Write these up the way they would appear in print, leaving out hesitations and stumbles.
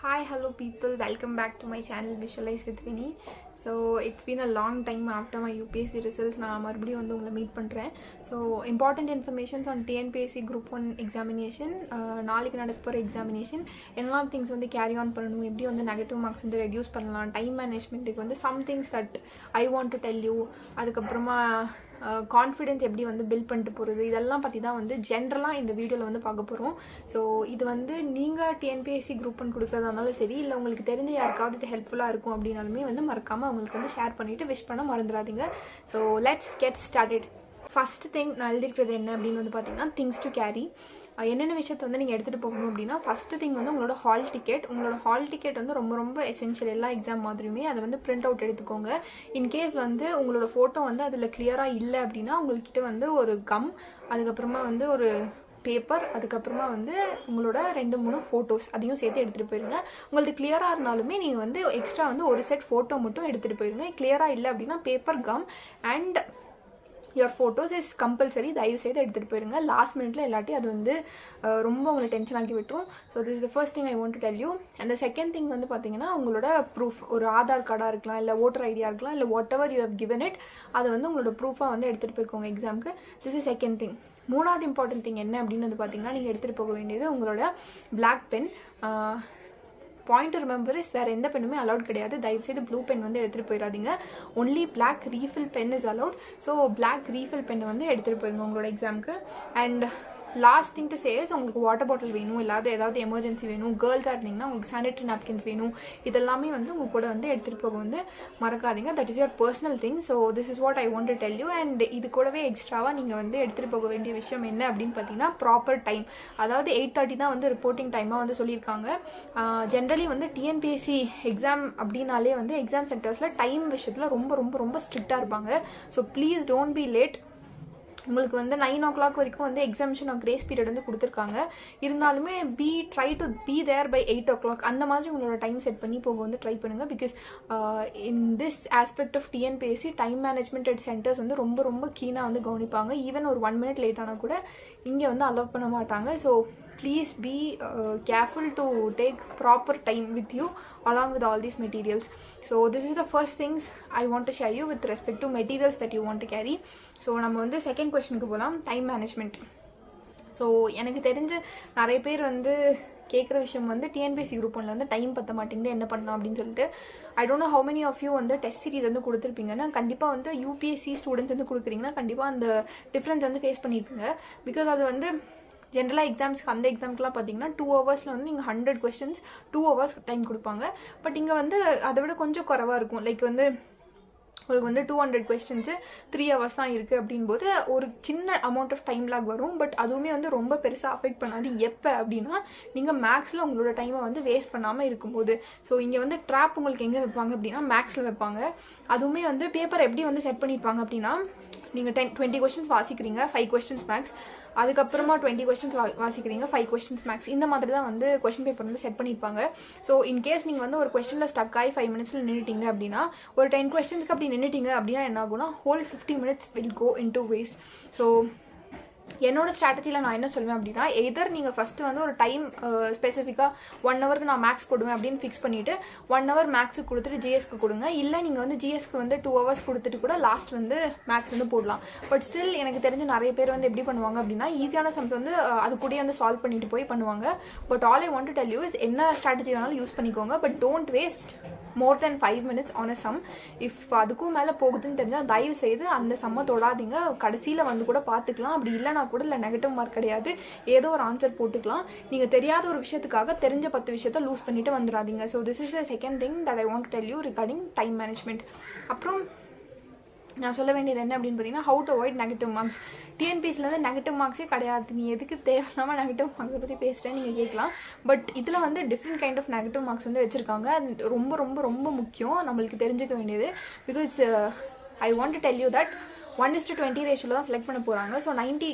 Hi, hello people, welcome back to my channel Visualize with Vinny. So it's been a long time after my UPSC results. நான் மறுபடியும் வந்து உங்களை meet பண்ணுறேன். So important informations on TNPSC group 1 examination, நாளைக்கு நடக்க போகிற examination, என்னெல்லாம் things வந்து கேரி ஆன் பண்ணணும், எப்படி வந்து நெகட்டிவ் மார்க்ஸ் வந்து ரெடியூஸ் பண்ணலாம், டைம் மேனேஜ்மெண்ட்டுக்கு வந்து some things that I want to tell you, அதுக்கப்புறமா கான்ஃபிடென்ஸ் எப்படி வந்து பில்ட் பண்ணிட்டு போகிறது, இதெல்லாம் பற்றி தான் வந்து ஜென்ரலாக இந்த வீடியோவில் வந்து பார்க்க போகிறோம். ஸோ இது வந்து நீங்கள் டிஎன்பிஎஸ்சி குரூப் 1 கொடுக்குறதா இருந்தாலும் சரி, இல்லை உங்களுக்கு தெரிஞ்ச யாருக்காவது இது ஹெல்ப்ஃபுல்லாக இருக்கும் அப்படின்னாலுமே வந்து மறக்காமல் அவங்களுக்கு வந்து ஷேர் பண்ணிவிட்டு விஷ் பண்ண மறந்துடாதீங்க. So let's get started. First thing நான் எழுதிருக்கிறது என்ன அப்படின்னு வந்து பார்த்தீங்கன்னா, திங்ஸ் டு கேரி. என்னென்ன விஷயத்தை வந்து நீங்கள் எடுத்துகிட்டு போகணும் அப்படின்னா, ஃபஸ்ட்டு திங் வந்து உங்களோட ஹால் டிக்கெட். உங்களோட ஹால் டிக்கெட் வந்து ரொம்ப ரொம்ப எசென்ஷியல். எல்லா எக்ஸாம் மாதிரியுமே அதை வந்து பிரிண்ட் அவுட் எடுத்துக்கோங்க. இன்கேஸ் வந்து உங்களோட ஃபோட்டோ வந்து அதில் கிளியராக இல்லை அப்படின்னா, உங்கள்கிட்ட வந்து ஒரு கம், அதுக்கப்புறமா வந்து ஒரு பேப்பர், அதுக்கப்புறமா வந்து உங்களோட 2-3 ஃபோட்டோஸ் அதையும் சேர்த்து எடுத்துகிட்டு போயிருங்க. உங்களுக்கு கிளியராக இருந்தாலுமே நீங்கள் வந்து எக்ஸ்ட்ரா வந்து ஒரு செட் ஃபோட்டோ மட்டும் எடுத்துகிட்டு போயிருங்க. கிளியராக இல்லை அப்படின்னா paper, come and your photos is compulsory. தயவு செய்து எடுத்துகிட்டு போயிருங்க. லாஸ்ட் மினிட்ல இல்லாட்டி அது வந்து ரொம்ப உங்களை டென்ஷன் ஆக்கி விட்டுரும். So this is the first thing I want to tell you. அந்த செகண்ட் திங் வந்து பார்த்தீங்கன்னா, உங்களோட ப்ரூஃப், ஒரு ஆதார் கார்டாக இருக்கலாம், இல்லை ஓட்டர் ஐடியா இருக்கலாம், இல்லை whatever you have given it, அதை வந்து உங்களோட ப்ரூஃபாக வந்து எடுத்துகிட்டு போய்க்கோங்க எக்ஸாமுக்கு. This is second thing. மூணாவது இம்பார்ட்டன்ட் திங் என்ன அப்படின்னு வந்து பார்த்தீங்கன்னா, நீங்கள் எடுத்துகிட்டு போக வேண்டியது உங்களோட black pen. Point to remember is, வேறு எந்த பெண்ணுமே அலவுட் கிடையாது. தயவுசெய்து ப்ளூ பென் வந்து எடுத்துகிட்டு போயிடாதீங்க. Only black refill pen is allowed. So black refill pen வந்து எடுத்துகிட்டு போயிருங்க உங்களோட எக்ஸாமுக்கு. And last thing to says, உங்களுக்கு வாட்டர் பாட்டில் வேணும், இல்லாத ஏதாவது எமர்ஜென்சி வேணும், கேர்ள்ஸாக இருந்தீங்கன்னா உங்களுக்கு சானிட்டரி நாப்கின்ஸ் வேணும், இதெல்லாமே வந்து உங்கள் கூட வந்து எடுத்துகிட்டு போக வந்து மறக்காதீங்க. That is your personal thing. So this is what I want to tell you. And இது கூடவே எக்ஸ்ட்ராவாக நீங்கள் வந்து எடுத்துகிட்டு போக வேண்டிய விஷயம் என்ன அப்படின்னு பார்த்தீங்கன்னா, ப்ராப்பர் டைம். அதாவது 8:30 தான் வந்து ரிப்போர்ட்டிங் டைமாக வந்து சொல்லியிருக்காங்க. ஜென்ரலி வந்து டிஎன்பிஎஸ்சி எக்ஸாம் அப்படின்னாலே வந்து எக்ஸாம் சென்டர்ஸில் டைம் விஷயத்தில் ரொம்ப ரொம்ப ரொம்ப ஸ்ட்ரிக்டாக இருப்பாங்க. So please don't be late. உங்களுக்கு வந்து 9 o'clock வரைக்கும் வந்து எக்ஸாமிஷன் கிரேஸ் பீரியட் வந்து கொடுத்துருக்காங்க. இருந்தாலுமே try to be there by 8 o'clock. அந்த மாதிரி உங்களோட டைம் செட் பண்ணி போக வந்து ட்ரை பண்ணுங்கள். Because in this aspect of TNPSC time management at centres வந்து ரொம்ப ரொம்ப கீனாக வந்து கவனிப்பாங்க. ஈவன் ஒரு 1 minute லேட் ஆனால் கூட இங்கே வந்து அலோவ் பண்ண மாட்டாங்க. So please be careful to take proper time with you along with all these materials. So this is the first things I want to share you with respect to materials that you want to carry. So நம்ம வந்து second கொஸ்டினுக்கு போகலாம், time management. So எனக்கு தெரிஞ்ச நிறைய பேர் வந்து கேட்குற விஷயம் வந்து, டிஎன்பிஎஸ்சி குரூப் 1ல வந்து டைம் பற்ற மாட்டேங்குது, என்ன பண்ணலாம் அப்படின்னு சொல்லிட்டு. I don't know how many of you வந்து டெஸ்ட் சீரிஸ் வந்து கொடுத்துருப்பீங்கன்னா, கண்டிப்பாக வந்து யூபிஎஸ்சி ஸ்டூடெண்ட்ஸ் வந்து கொடுக்குறீங்கன்னா கண்டிப்பாக அந்த டிஃப்ரென்ஸ் வந்து ஃபேஸ் பண்ணியிருப்பீங்க. பிகாஸ் அது வந்து ஜென்ரலாக எக்ஸாம்ஸ்க்கு, அந்த எக்ஸாம்க்குலாம் பார்த்தீங்கன்னா 2 hours வந்து நீங்கள் 100 questions 2 hours டைம் கொடுப்பாங்க. பட் இங்கே வந்து அதை விட கொஞ்சம் குறைவாக இருக்கும். லைக் வந்து உங்களுக்கு வந்து 200 questions 3 hours தான் இருக்குது அப்படின்போது ஒரு சின்ன அமௌண்ட் ஆஃப் டைம் லாக் வரும். பட் அதுவுமே வந்து ரொம்ப பெருசாக அஃபெக்ட் பண்ணாது. எப்போ அப்படின்னா, நீங்கள் மேக்ஸில் உங்களோட டைமை வந்து வேஸ்ட் பண்ணாமல் இருக்கும்போது. ஸோ இங்கே வந்து ட்ராப் உங்களுக்கு எங்கே வைப்பாங்க அப்படின்னா, மேக்ஸில் வைப்பாங்க. அதுவுமே வந்து பேப்பர் எப்படி வந்து செட் பண்ணியிருப்பாங்க அப்படின்னா, நீங்கள் 20 questions வாசிக்கிறீங்க, 5 questions மேக்ஸ், அதுக்கப்புறமா 20 questions வாசிக்கிறீங்க, 5 questions மேக்ஸ். இந்த மாதிரி தான் வந்து கொஸ்டின் பேப்பர் வந்து செட் பண்ணியிருப்பாங்க. ஸோ இன்கேஸ் நீங்கள் வந்து ஒரு கொஸ்டினில் ஸ்டக் ஆகி 5 minutesல நின்றுட்டீங்க அப்படின்னா, ஒரு 10 questionஸ்க்கு அப்படி நின்றுட்டீங்க அப்படின்னா என்ன ஆகும்னா, whole 50 minutes will go into waste. So என்னோட ஸ்ட்ராட்டஜியில் நான் என்ன சொல்லுவேன் அப்படின்னா, எதர் நீங்கள் ஃபஸ்ட்டு வந்து ஒரு டைம் ஸ்பெசிஃபிக்காக 1 hourக்கு நான் மேக்ஸ் போடுவேன் அப்படின்னு ஃபிக்ஸ் பண்ணிவிட்டு 1 hour மேக்ஸுக்கு கொடுத்துட்டு ஜிஎஸ்க்கு கொடுங்க. இல்லை நீங்கள் வந்து ஜிஎஸ்க்கு வந்து 2 hours கொடுத்துட்டு கூட லாஸ்ட் வந்து மேக்ஸ் வந்து போடலாம். பட் ஸ்டில் எனக்கு தெரிஞ்ச நிறைய பேர் வந்து எப்படி பண்ணுவாங்க அப்படின்னா, ஈஸியான சம்ஸ் வந்து அது கூட வந்து சால்வ் பண்ணிட்டு போய் பண்ணுவாங்க. But all I want to tell you is, என்ன ஸ்ட்ராட்டஜி வேணாலும் யூஸ் பண்ணிக்கோங்க, but don't waste more than 5 minutes on a sum. If அதுக்கும் மேலே போகுதுன்னு தெரிஞ்சால் தயவு செய்து அந்த சம்மை தொடாதீங்க. கடைசியில் வந்து கூட பார்த்துக்கலாம். அப்படி இல்லைனா கூட இல்லை, நெகட்டிவ் மார்க் கிடையாது, ஏதோ ஒரு ஆன்சர் போட்டுக்கலாம். நீங்கள் தெரியாத ஒரு விஷயத்துக்காக தெரிஞ்ச 10 விஷயத்தை லூஸ் பண்ணிட்டு வந்துடாதீங்க. So this is the second thing that I want to tell you regarding time management. அப்புறம் நான் சொல்ல வேண்டியது என்ன அப்படின்னு பார்த்தீங்கன்னா, how to avoid negative marks. டிஎன்பிஎஸ்சிலேருந்து நெகட்டிவ் மார்க்ஸே கிடையாது. நீ எதுக்கு தேவையில்லாமல் நெகட்டிவ் மார்க்ஸை பற்றி பேசுகிறேன்னு நீங்கள் கேட்கலாம். பட் இதில் வந்து different kind of negative marks வந்து வச்சுருக்காங்க. அது ரொம்ப ரொம்ப ரொம்ப முக்கியம் நம்மளுக்கு தெரிஞ்சுக்க வேண்டியது. Because I want to tell you that 1:20 ரேஷியோவில் தான் செலக்ட் பண்ண போகிறாங்க. ஸோ 90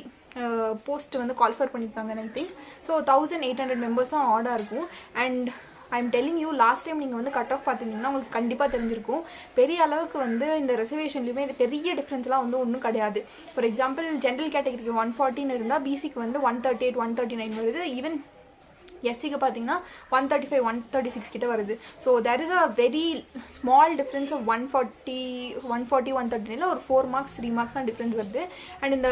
போஸ்ட் வந்து கால்ஃபர் பண்ணியிருக்காங்க ஐ திங்க். ஸோ 1800 members தான் ஆர்டர் இருக்கும். And I am telling you, last time நீங்கள் வந்து கட் ஆஃப் பார்த்துருந்தீங்கன்னா உங்களுக்கு கண்டிப்பாக தெரிஞ்சிருக்கும். பெரிய அளவுக்கு வந்து இந்த ரிசர்வேஷன்லையுமே பெரிய டிஃப்ரென்ஸ்லாம் வந்து ஒன்றும் கிடையாது. ஃபார் எக்ஸாம்பிள் ஜென்ரல் கேட்டகரிக்கு 114 இருந்தால் பிசிக்கு வந்து 138 139 வருது. ஈவன் எஸ்சிக்கு பார்த்தீங்கன்னா 135 136 கிட்ட வருது. So there is a very small difference of 140 139 ஒரு 4 மார்க்ஸ் 3 மார்க்ஸ் தான் டிஃப்ரென்ஸ் வருது. அண்ட் இந்த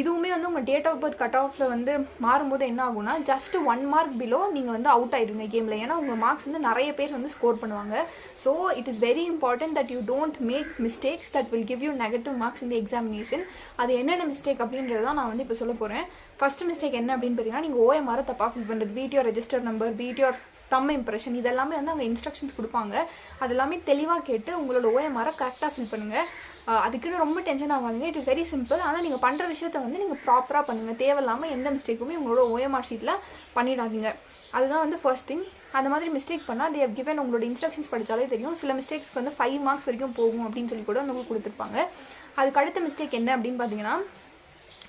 இதுவுமே வந்து உங்கள் டேட் ஆஃப் பர்த் கட் ஆஃபில் வந்து மாறும்போது என்ன ஆகும்னா ஜஸ்ட் 1 மார்க் பிலோ நீங்கள் வந்து அவுட் ஆயிடுவீங்க கேமில். ஏன்னா உங்கள் மார்க்ஸ் வந்து நிறைய பேர் வந்து ஸ்கோர் பண்ணுவாங்க. So it is very important that you don't make mistakes that will give you negative marks இந்த எக்ஸாமினேஷன். அது என்னென்ன மிஸ்டேக் அப்படின்றது தான் நான் வந்து இப்போ சொல்ல போகிறேன். ஃபர்ஸ்ட் மிஸ்டேக் என்ன அப்படின்னு பார்த்தீங்கன்னா, நீங்கள் OMR தப்பாக ஃபில் பண்ணுறது, பீட் ரெஜிஸ்டர் நம்பர், பீட் தம் இம்ப்ரெஷன், இதெல்லாமே வந்து அங்கே இன்ஸ்ட்ரக்ஷன்ஸ் கொடுப்பாங்க. அது எல்லாமே தெளிவாக கேட்டு உங்களோட OMR கரெக்டாக ஃபில் பண்ணுங்கள். அதுக்குன்னு ரொம்ப டென்ஷன் ஆகாதுங்க. It is very simple. ஆனால் நீங்கள் பண்ணுற விஷயத்த வந்து நீங்கள் ப்ராப்பராக பண்ணுங்கள். தேவையில்லாமல் எந்த மிஸ்டேக்குமே உங்களோட OMR ஷீட்டில் பண்ணிடாதீங்க. அதுதான் வந்து ஃபர்ஸ்ட் திங். அந்த மாதிரி மிஸ்டேக் பண்ணால் they have given உங்களோட இன்ஸ்ட்ரக்ஷன்ஸ் படித்தாலே தெரியும். சில மிஸ்டேக்ஸ்க்கு வந்து 5 மார்க்ஸ் வரைக்கும் போகும் அப்படின்னு சொல்லி கூட உங்களுக்கு கொடுத்துருப்பாங்க. அதுக்கு அடுத்த மிஸ்டேக் என்ன அப்படின்னு பார்த்தீங்கன்னா,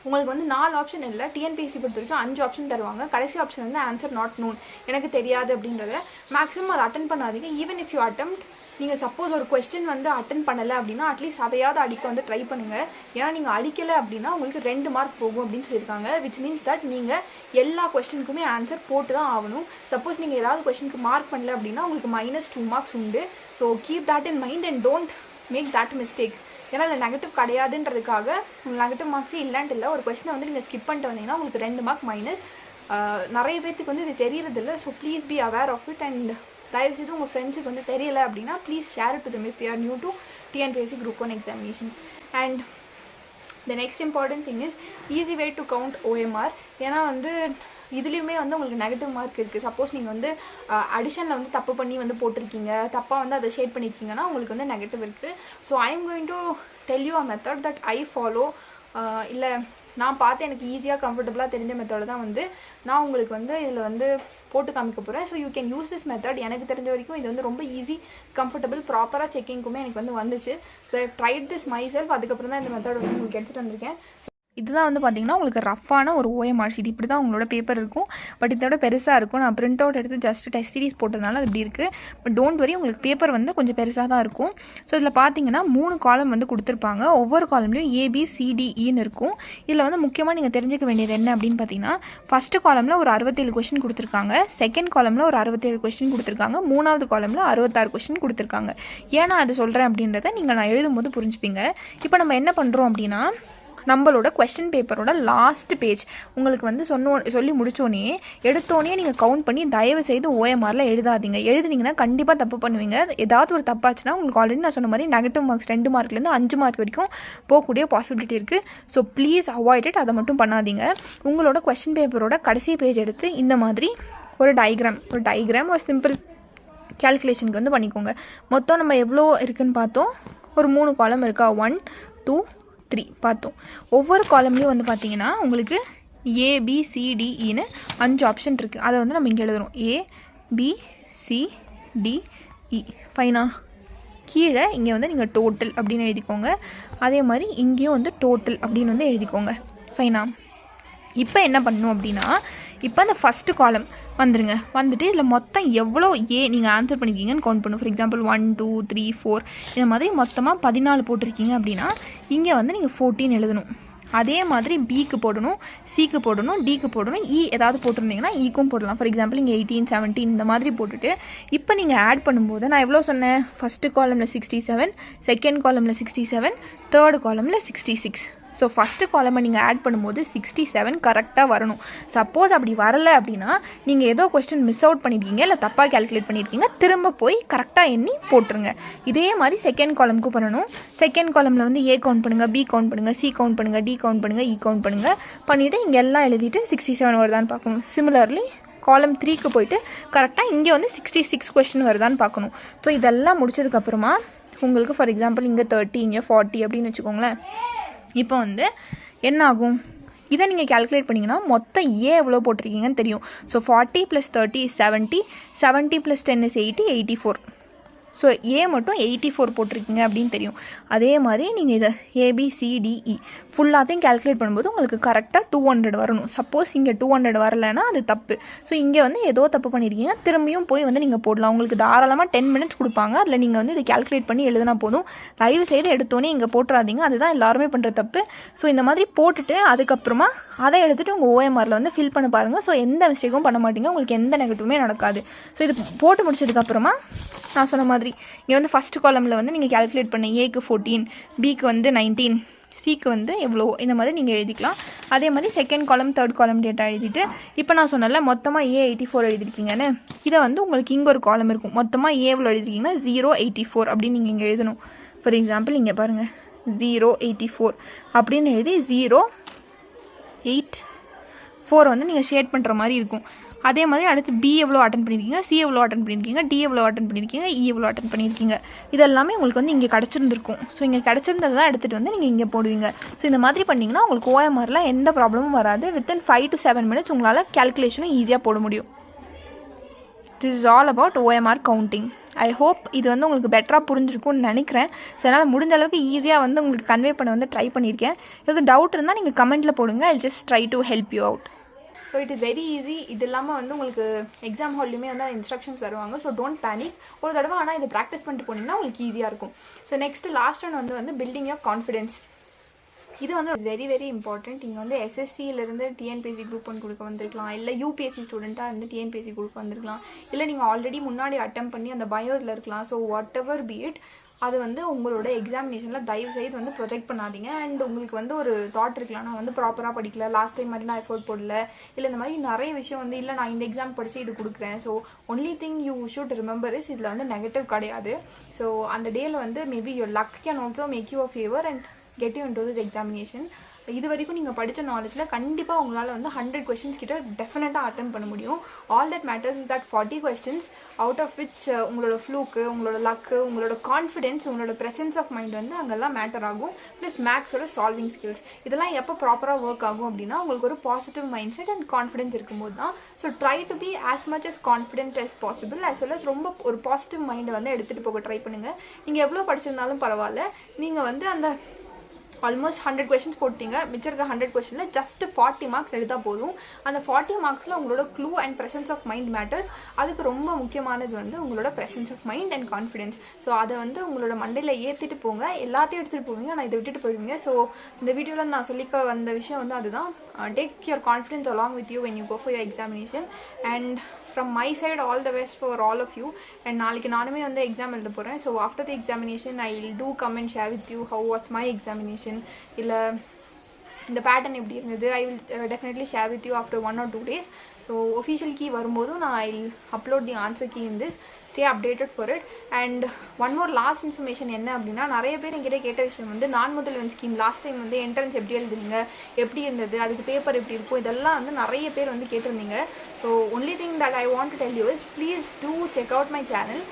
உங்களுக்கு வந்து 4 ஆப்ஷன் இல்லை, டிஎன்பிஎஸ்சி பொறுத்த வரைக்கும் 5 ஆப்ஷன் தருவாங்க. கடைசி ஆப்ஷன் வந்து ஆன்சர் நாட் நோன், எனக்கு தெரியாது அப்படின்றத மேக்ஸிமம் அதை அட்டன் பண்ணாதீங்க. ஈவன் இஃப் யூ அட்டெம்ப்ட், நீங்கள் சப்போஸ் ஒரு கொஸ்டின் வந்து அட்டன் பண்ணலை அப்படின்னா அட்லீஸ்ட் அதையாவது அடிக்க வந்து ட்ரை பண்ணுங்கள். ஏன்னா நீங்கள் அடிக்கலை அப்படின்னா உங்களுக்கு 2 மார்க் போகும் அப்படின்னு சொல்லியிருக்காங்க. விச் மீன்ஸ் தட் நீங்கள் எல்லா கொஸ்டினுக்குமே ஆன்சர் போட்டு தான் ஆகணும். சப்போஸ் நீங்கள் ஏதாவது கொஸ்டினுக்கு மார்க் பண்ணல அப்படின்னா உங்களுக்கு -2 மார்க்ஸ் உண்டு. So keep that in mind and don't make that mistake. ஏன்னா இல்லை நெகட்டிவ் கிடையாதுன்றதுக்காக நெகட்டிவ் மார்க்ஸே இல்லைன்ட்டு இல்லை, ஒரு கொஸ்டினை வந்து நீங்கள் ஸ்கிப் பண்ணிட்டு வந்தீங்கன்னா உங்களுக்கு 2 மார்க் மைனஸ். நிறைய பேருக்கு வந்து இது தெரியறதில்ல. So please be aware of it. And தயவுசெய்து உங்கள் ஃப்ரெண்ட்ஸுக்கு வந்து தெரியலை அப்படின்னா please share it to them if they are new to TNPSC Group 1 examinations. And the next important thing is easy way to count OMR. ஏன்னா வந்து இதுலேயுமே வந்து உங்களுக்கு நெகட்டிவ் மார்க் இருக்குது. சப்போஸ் நீங்கள் வந்து அடிஷனில் வந்து தப்பு பண்ணி வந்து போட்டிருக்கீங்க, தப்பாக வந்து அதை ஷேட் பண்ணியிருக்கீங்கன்னா உங்களுக்கு வந்து நெகட்டிவ் இருக்குது. So I am going to tell you a method that I follow. இல்லை நான் பார்த்து எனக்கு ஈஸியாக கம்ஃபர்டபுளாக தெரிஞ்ச மெத்தடை தான் வந்து நான் உங்களுக்கு வந்து இதில் வந்து போட்டு காமிக்க போகிறேன். So you can use this method. எனக்கு தெரிஞ்ச வரைக்கும் இது வந்து ரொம்ப ஈஸி, கம்ஃபர்டபுள், ப்ராப்பராக செக்கிங்க்குமே எனக்கு வந்து வந்துச்சு. So I tried this myself. அதுக்கப்புறம் தான் இந்த மெத்தட் வந்து உங்களுக்கு எடுத்துகிட்டு வந்திருக்கேன். இதுதான் வந்து பார்த்தீங்கன்னா உங்களுக்கு ரஃப்பான ஒரு OMR ஷீட். இப்படி தான் உங்களோட பேப்பர் இருக்கும். பட் இதை விட பெருசாக இருக்கும். நான் பிரிண்ட் அவுட் எடுத்து ஜஸ்ட் டெஸ்ட் சீரிஸ் போட்டதுனால அது இப்படி இருக்குது. பட் டோன்ட் வரி, உங்களுக்கு பேப்பர் வந்து கொஞ்சம் பெருசாக தான் இருக்கும். ஸோ இதில் பார்த்தீங்கன்னா 3 காலம் வந்து கொடுத்துருப்பாங்க. ஒவ்வொரு காலம்லையும் ABCDEன்னு இருக்கும். இதில் வந்து முக்கியமாக நீங்கள் தெரிஞ்சுக்க வேண்டியது என்ன அப்படின்னு பார்த்தீங்கன்னா, ஃபஸ்ட்டு காலமில் ஒரு 67 கொஸ்டின் கொடுத்துருக்காங்க, செகண்ட் காலமில் ஒரு 67 கொஸ்டின் கொடுத்துருக்காங்க, 3வது காலமில் 66 கொஸ்டின் கொடுத்துருக்காங்க. ஏன்னா அது சொல்கிறேன் அப்படின்றத நீங்கள் நான் எழுதும்போது புரிஞ்சுப்பீங்க. இப்போ நம்ம என்ன பண்ணுறோம் அப்படின்னா, நம்மளோட கொஸ்டின் பேப்பரோட லாஸ்ட் பேஜ் உங்களுக்கு வந்து சொல்லி முடித்தோடனே எடுத்தோடனே நீங்கள் கவுண்ட் பண்ணி தயவு செய்து OMRல எழுதாதீங்க. எழுதுனீங்கன்னா கண்டிப்பாக தப்பு பண்ணுவீங்க. ஏதாவது ஒரு தப்பாச்சுன்னா உங்களுக்கு ஆல்ரெடி நான் சொன்ன மாதிரி நெகட்டிவ் மார்க்ஸ் 2 மார்க்லேருந்து 5 மார்க் வரைக்கும் போகக்கூடிய பாசிபிலிட்டி இருக்குது. So please avoid it. அதை மட்டும் பண்ணாதீங்க. உங்களோட கொஸ்டின் பேப்பரோட கடைசி பேஜ் எடுத்து இந்த மாதிரி ஒரு டயக்ராம் ஒரு சிம்பிள் கேல்குலேஷனுக்கு வந்து பண்ணிக்கோங்க. மொத்தம் நம்ம எவ்வளோ இருக்குதுன்னு பார்த்தோம். ஒரு 3 காலம் இருக்கா, 1 2 3 பார்த்தோம். ஒவ்வொரு காலம்லேயும் வந்து பார்த்தீங்கன்னா உங்களுக்கு ABCDEன்னு 5 ஆப்ஷன் இருக்குது. அதை வந்து நம்ம இங்கே எழுதுகிறோம். ABCDE ஃபைனா. கீழே இங்கே வந்து நீங்கள் டோட்டல் அப்படின்னு எழுதிக்கோங்க. அதே மாதிரி இங்கேயும் வந்து டோட்டல் அப்படின்னு வந்து எழுதிக்கோங்க. ஃபைனா. இப்போ என்ன பண்ணணும் அப்படின்னா, இப்போ அந்த ஃபஸ்ட்டு காலம் வந்துட்டு இதில் மொத்தம் எவ்வளோ நீங்கள் ஆன்சர் பண்ணியிருக்கீங்கன்னு கவுண்ட் பண்ணும். ஃபார் எக்ஸாம்பிள் 1 2 3 4 இந்த மாதிரி மொத்தமாக 14 போட்டிருக்கீங்க அப்படின்னா இங்கே வந்து நீங்கள் 14 எழுதணும். அதே மாதிரி பிக்கு போடணும், சிக்கு போடணும், டிக்கு போடணும், ஏதாவது போட்டிருந்தீங்கன்னா ஈக்கும் போடலாம். ஃபார் எக்ஸாம்பிள் இங்கே 18 17 இந்த மாதிரி போட்டுட்டு இப்போ நீங்கள் ஆட் பண்ணும்போது நான் எவ்வளோ சொன்னேன், ஃபஸ்ட்டு காலமில் 67, செகண்ட் காலமில் 67, தேர்டு காலமில் 66. ஸோ ஃபஸ்ட்டு காலமை நீங்கள் ஆட் பண்ணும்போது 67 கரெக்டாக வரணும். சப்போஸ் அப்படி வரலை அப்படின்னா நீங்கள் ஏதோ கொஸ்டின் மிஸ் அவுட் பண்ணியிருக்கீங்க, இல்லை தப்பாக கேல்குலேட் பண்ணியிருக்கீங்க, திரும்ப போய் கரெக்டாக எண்ணி போட்டுருங்க. இதே மாதிரி செகண்ட் காலமுக்கு பண்ணணும். செகண்ட் காலமில் வந்து A கவுண்ட் பண்ணுங்கள், B கவுண்ட் பண்ணுங்கள், C கவுண்ட் பண்ணுங்கள், D கவுண்ட் பண்ணுங்கள், E கவுண்ட் பண்ணுங்கள். பண்ணிவிட்டு இங்கே எல்லாம் எழுதிட்டு 67 வருதான்னு பார்க்கணும். சிமிலர்லி காலம் 3க்கு போயிட்டு கரெக்டாக இங்கே வந்து 66 கொஸ்டின் வருதான்னு பார்க்கணும். ஸோ இதெல்லாம் முடிச்சதுக்கப்புறமா உங்களுக்கு ஃபார் எக்ஸாம்பிள் இங்கே 30 இங்கே 40 அப்படின்னு வச்சுக்கோங்களேன். இப்போ வந்து என்ன ஆகும், இதை நீங்கள் கேல்குலேட் பண்ணிங்கன்னா மொத்தம் எவ்வளோ போட்டிருக்கீங்கன்னு தெரியும். So 40 + 30 is 70, 70 + 10 is 80, 84. ஸோ ஏ மட்டும் 84 போட்டிருக்கீங்க அப்படின்னு தெரியும். அதே மாதிரி நீங்கள் இதை ABCDE ஃபுல்லாத்தையும் கேல்குலேட் பண்ணும்போது உங்களுக்கு கரெக்டாக 200 வரணும். சப்போஸ் இங்கே 200 வரலைன்னா அது தப்பு. ஸோ இங்கே வந்து ஏதோ தப்பு பண்ணியிருக்கீங்க, திரும்பியும் போய் வந்து நீங்கள் போடலாம். உங்களுக்கு தாராளமாக 10 மினிட்ஸ் கொடுப்பாங்க. அதில் நீங்கள் வந்து இதை கேல்குலேட் பண்ணி எழுதினா போதும். தயவு செய்து எடுத்தோன்னே இங்கே போட்டுறாதீங்க, அதுதான் எல்லாருமே பண்ணுற தப்பு. ஸோ இந்த மாதிரி போட்டுட்டு அதுக்கப்புறமா அதை எடுத்துகிட்டு உங்கள் OMRல வந்து ஃபில் பண்ண பாருங்கள். ஸோ எந்த மிஸ்டேக்கும் பண்ண மாட்டீங்க, உங்களுக்கு எந்த நெகட்டிவுமே நடக்காது. ஸோ இது போட்டு முடிச்சதுக்கப்புறமா நான் சொன்ன மாதிரி இங்கே வந்து ஃபஸ்ட்டு காலமில் வந்து நீங்கள் கேல்குலேட் பண்ண ஏக்கு 14, பிக்கு வந்து 19, சிக்கு வந்து எவ்வளோ, இந்த மாதிரி நீங்கள் எழுதிக்கலாம். அதே மாதிரி செகண்ட் காலம் தேர்ட் காலம் டேட்டா எழுதிட்டு இப்போ நான் சொன்னல மொத்தமாக A84 எழுதிருக்கீங்கன்னு, இதை வந்து உங்களுக்கு இங்கே ஒரு காலம் இருக்கும். மொத்தமாக ஏ எவ்வளோ எழுதிருக்கீங்கன்னா 084 அப்படின்னு நீங்கள் இங்கே எழுதணும். ஃபார் எக்ஸாம்பிள் இங்கே பாருங்கள் 084 அப்படின்னு எழுதி 084 வந்து நீங்கள் ஷேட் பண்ணுற மாதிரி இருக்கும். அதே மாதிரி அடுத்து பி எவ்வளோ அட்டன் பண்ணியிருக்கீங்க, சி எவ்வளோ அட்டன் பண்ணியிருக்கீங்க, டி எவ்வளோ அட்டன் பண்ணியிருக்கீங்க, இ எவ்வளோ அட்டன் பண்ணியிருக்கீங்க, இதெல்லாமே உங்களுக்கு வந்து இங்கே கிடச்சிருந்துருக்கும். ஸோ இங்கே கிடச்சிருந்ததை தான் எடுத்துகிட்டு வந்து நீங்கள் இங்கே போடுவீங்க. ஸோ இந்த மாதிரி பண்ணிங்கன்னா உங்களுக்கு OMRல எந்த ப்ராப்ளமும் வராது. வித்தின் 5 to 7 minutes உங்களால் கேல்குலேஷனும் ஈஸியாக போட முடியும். This is all about OMR counting. I hope இது வந்து உங்களுக்கு பெட்டராக புரிஞ்சிருக்கும்னு நினைக்கிறேன். ஸோ அதனால் முடிஞ்ச அளவுக்கு ஈஸியாக வந்து உங்களுக்கு கன்வே பண்ண வந்து ட்ரை பண்ணியிருக்கேன். ஏதாவது டவுட் இருந்தால் நீங்கள் கமெண்ட்டில் போடுங்க. I just try to help you out. So it is very easy. இது இல்லாமல் வந்து உங்களுக்கு எக்ஸாம் ஹால்லையுமே வந்து இன்ஸ்ட்ரக்ஷன்ஸ் தருவாங்க. So don't panic. ஒரு தடவை ஆனால் இதை ப்ராக்டிஸ் பண்ணிட்டு போனீங்கன்னா உங்களுக்கு ஈஸியாக இருக்கும். ஸோ நெக்ஸ்ட் லாஸ்ட் ஒன் வந்து பில்டிங் யோர் கான்ஃபிடென்ஸ். இது வந்து வெரி வெரி இம்பார்ட்டன்ட். நீங்கள் வந்து SSCலேருந்து TNPSC குரூப் 1 கொடுக்க வந்திருக்கலாம், இல்லை UPSC ஸ்டூடெண்ட்டாக இருந்து TNPSC கொடுக்க வந்திருக்கலாம், இல்லை நீங்கள் ஆல்ரெடி முன்னாடி அட்டெம்ப்ட் பண்ணி அந்த பயோவில் இருக்கலாம். So what ever be it, அது வந்து உங்களோட எக்ஸாமினேஷனில் தயவு செய்து வந்து ப்ரொஜெக்ட் பண்ணாதீங்க. அண்ட் உங்களுக்கு வந்து ஒரு தாட் இருக்கலாம், நான் வந்து ப்ராப்பராக படிக்கல, லாஸ்ட் டைம் மாதிரி நான் எஃபோர்ட் போடல, இல்லை இந்த மாதிரி நிறைய விஷயம் வந்து இல்லை நான் இந்த எக்ஸாம் படித்து இது கொடுக்குறேன். So only thing you should remember is இதில் வந்து நெகட்டிவ் கிடையாது. ஸோ அந்த டேயில் வந்து maybe your luck can also make you a favour and get you into this examination. இது வரைக்கும் நீங்கள் படித்த நாலேஜில் கண்டிப்பாக உங்களால் வந்து 100 கொஸ்டின்ஸ் கிட்ட டெஃபினட்டாக அட்டன் பண்ண முடியும். All that matters is that 40 questions out of which உங்களோட ஃப்ளூக்கு, உங்களோட லக்கு, உங்களோட கான்ஃபிடென்ஸ், உங்களோட ப்ரெசன்ஸ் ஆஃப் மைண்ட் வந்து அங்கெல்லாம் மேட்டர் ஆகும். ப்ளஸ் மேக்ஸோட சால்விங் ஸ்கில்ஸ் இதெல்லாம் எப்போ ப்ராப்பராக ஒர்க் ஆகும் அப்படின்னா உங்களுக்கு ஒரு positive mind set and confidence இருக்கும்போது தான். So try to be as much as confident as possible, as well as ரொம்ப ஒரு பாசிட்டிவ் மைண்டை வந்து எடுத்துகிட்டு போக ட்ரை பண்ணுங்கள். நீங்கள் எவ்வளோ படிச்சிருந்தாலும் பரவாயில்ல, நீங்கள் வந்து அந்த ஆல்மோஸ்ட் 100 கொஸ்டின்ஸ் போட்டிங்க, மிச்சம் இருக்க 100 கொஸ்டினில் ஜஸ்ட் 40 மார்க்ஸ் எடுத்தால் போதும். அந்த 40 மார்க்ஸில் உங்களோட clue and presence of mind matters. அதுக்கு ரொம்ப முக்கியமானது வந்து உங்களோட presence of mind and confidence. So அதை வந்து உங்களோட மண்டையில் ஏற்றிட்டு போங்க. எல்லாத்தையும் எடுத்துகிட்டு போவீங்க, ஆனால் இதை விட்டுட்டு போயிடுவீங்க. ஸோ இந்த வீடியோவில் நான் சொல்லிக்க வந்த விஷயம் வந்து அதுதான். Take your confidence along with you when you go for your examination. And from my side, all the best for all of you. And நாளைக்கு நானுமே வந்து எக்ஸாம் எழுத போகிறேன். So after the examination I will do come and share with you how was my examination. இல்லை இந்த pattern எப்படி இருந்தது, I will definitely share with you after 1 or 2 days. So official key வரும்போதும் நான் I will upload the answer key in this. Stay updated for it. And one more last information என்ன அப்படின்னா, நிறைய பேர் என்கிட்ட கேட்ட விஷயம் வந்து Naan Mudhalvan scheme last time வந்து என்ட்ரன்ஸ் எப்படி எழுதுறீங்க, எப்படி இருந்தது, அதுக்கு பேப்பர் எப்படி இருக்கும், இதெல்லாம் வந்து நிறைய பேர் வந்து கேட்டிருந்தீங்க. So only thing that I want to tell you is please do check out my channel.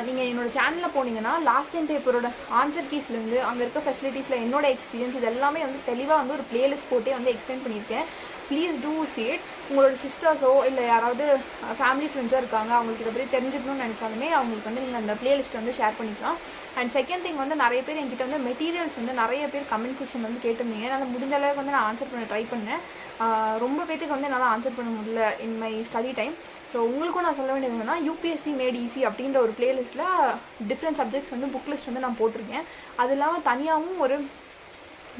நீங்கள் என்னோடய சேனலில் போனீங்கன்னா லாஸ்ட் டைம் பேப்பரோட ஆன்சர் கீஸ்லேருந்து அங்கே இருக்க ஃபெசிலிட்டிஸில் என்னோட எக்ஸ்பீரியன்ஸ் இது எல்லாமே வந்து தெளிவாக வந்து ஒரு பிளேலிஸ்ட் போட்டே வந்து எக்ஸ்பிளைன் பண்ணியிருக்கேன். Please do see it. உங்களோட சிஸ்டர்ஸோ இல்லை யாராவது ஃபேமிலி ஃப்ரெண்ட்ஸோ இருக்காங்க, அவங்களுக்கு இதை பற்றி தெரிஞ்சுக்கணும்னு நினச்சாலுமே அவங்களுக்கு வந்து நீங்கள் அந்த பிளேலிஸ்ட் வந்து ஷேர் பண்ணிக்கலாம். அண்ட் செகண்ட் திங் வந்து நிறைய பேர் என்கிட்ட வந்து மெட்டீரியல்ஸ் வந்து நிறைய பேர் கமெண்ட் செக்ஷன் வந்து கேட்டிருந்தீங்க. என்னால் முடிஞ்ச அளவுக்கு வந்து நான் ஆன்சர் பண்ண ட்ரை பண்ணேன். ரொம்ப பேருக்கு வந்து என்னால் ஆன்சர் பண்ண முடியல in my study time. So உங்களுக்கும் நான் சொல்ல வேண்டியது என்னன்னா, UPSC மேட் ஈஸி அப்படின்ற ஒரு பிளேலிஸ்ட்டில் டிஃப்ரெண்ட் சப்ஜெக்ட்ஸ் வந்து புக் லிஸ்ட் வந்து நான் போட்டிருக்கேன். அது இல்லாமல் தனியாகவும் ஒரு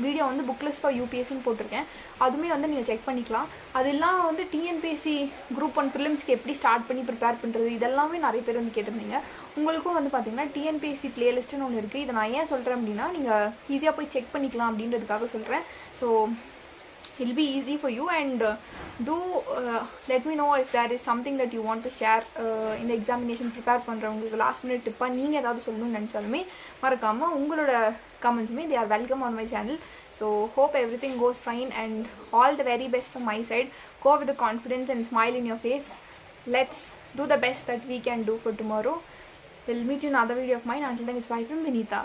வீடியோ வந்து புக் லிஸ்ட் ஃபார் UPSCன்னு போட்டிருக்கேன். அதுவுமே வந்து நீங்கள் செக் பண்ணிக்கலாம். அது இல்லாமல் வந்து TNPSC குரூப் 1 ப்ரிலிம்ஸ்க்கு எப்படி ஸ்டார்ட் பண்ணி ப்ரிப்பேர் பண்ணுறது இதெல்லாமே நிறைய பேர் வந்து கேட்டிருந்தீங்க. உங்களுக்கும் வந்து பார்த்தீங்கன்னா TNPSC பிளேலிஸ்ட்டுன்னு ஒன்று இருக்குது. இதை நான் ஏன் சொல்கிறேன் அப்படின்னா, நீங்கள் ஈஸியாக போய் செக் பண்ணிக்கலாம் அப்படின்றதுக்காக சொல்கிறேன். So it'll be easy for you. And do let me know if there is something that you want to share in the examination prepare பண்ணுறவங்களுக்கு லாஸ்ட் மினிட் டிப்பாக நீங்கள் ஏதாவது சொல்லணும்னு நினச்சாலுமே மறக்காமல் உங்களோட கமெண்ட்ஸுமே they are welcome on my channel. So hope everything goes fine and all the very best from my side. Go with the confidence and smile in your face. Let's do the best that we can do for tomorrow. We'll meet you in another video of mine. Until then, it's bye from Vinita.